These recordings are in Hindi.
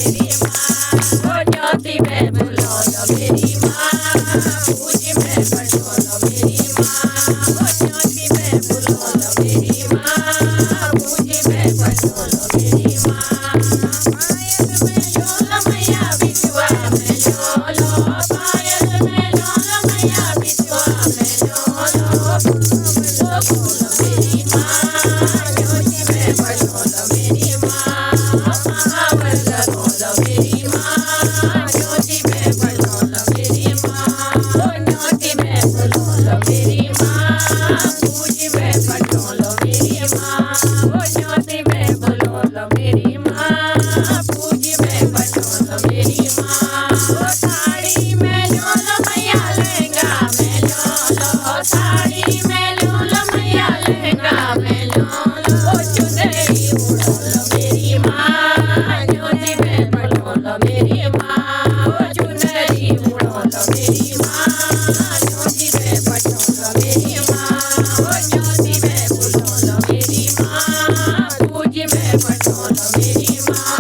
मेरी माँ, ओ ज्योति में बुलो लो मेरी माँ, पूज में बटो लो मेरी माँ, ओ ज्योति में बुलो लो मेरी माँ, पूज में बटो लो मेरी माँ। पायल में झोल मैया बिछुआ में झोलो, पायल में झोल मैया बिछुआ में झोलो, बोलो मेरी माँ, ज्योति में बटो लो मेरी माँ, महावर बोलो मेरी माँ, ज्योति में बटो लो मेरी माँ, ओ ज्योति में बुलो लो मेरी माँ, पूज में बटो लो मेरी माँ, ओ ज्योति में बुलो लो मेरी माँ, पूज में बटो लो मेरी माँ। ओ साड़ी में झोल मैया लहंगा में झोलो, साड़ी में झोल मैया लहंगा में झोलो, ओ चुनरी उड़ो लो मेरी माँ, ज्योति में बटो लो मेरी माँ, ओ चुनरी उड़ो लो मेरी माँ, ज्योति में बटो लो मेरी माँ, ओ ज्योति में बुलो लो मेरी माँ, पूज में बटो लो मेरी माँ।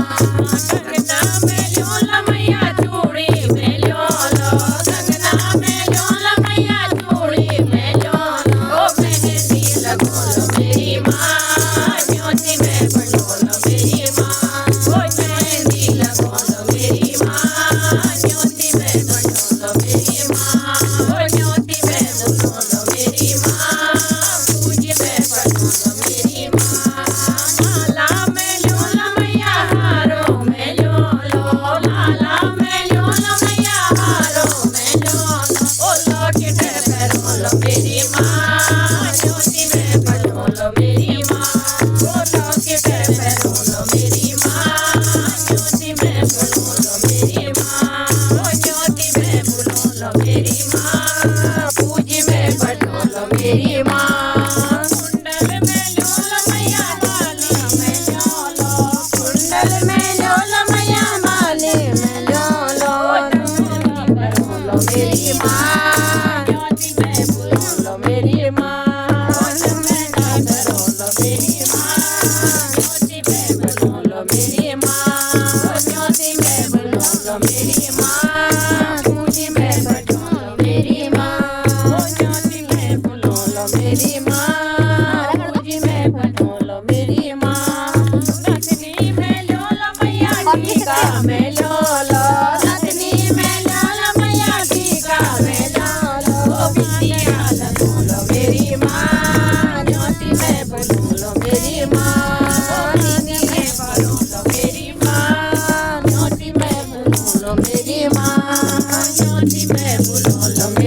कंगना में झोल मैया चूड़ी में झोलो, कंगना में झोल मैया चूड़ी में झोलो, ओ मेहंदी लगो लो मेरी माँ, ज्योति में बटो लो मेरी माँ, ओ मेहंदी लगो लो मेरी माँ, ज्योति में बटो लो मेरी माँ, ओ ज्योति में बुलो लो मेरी माँ, पूज में बटो लो मेरी माँ। माला में झोल मैया हारों में झोलो, माला में झोल मैया हारों में झोलो, ओ लॉकेट पहनो लो मेरी माँ, ज्योति में बटो लो मेरी माँ, ओ लॉकेट पहनो लो मेरी माँ, ज्योति में बुलो लो मेरी माँ, ओ ज्योति में बुलो लो मेरी माँ, पूज में बटो लो मेरी माँ। कुंडल में झोल मैया माली में झोलो, कुंडल में झोल मैया माली में झोलो, बटो लो मेरी माँ, ज्योति में बुलो लो मेरी माँ, बटो लो मेरी माँ, ज्योति में बुलो लो मेरी माँ, ज्योति में बुलो लो मेरी माँ, पूज में बटो लो मेरी माँ, ज्योति में बुलो लो मेरी माँ, पूज में बटो लो मेरी माँ। नथनी में झोल मैया टीका में झोलो, नथनी में झोल मैया टीका में झोलो, ओ बिटिया लगो लो मेरी माँ, ज्योति में बुलो लो मेरी माँ, ओ बिटिया बुलो लो मेरी माँ, ज्योति में बुलो लो मेरी माँ।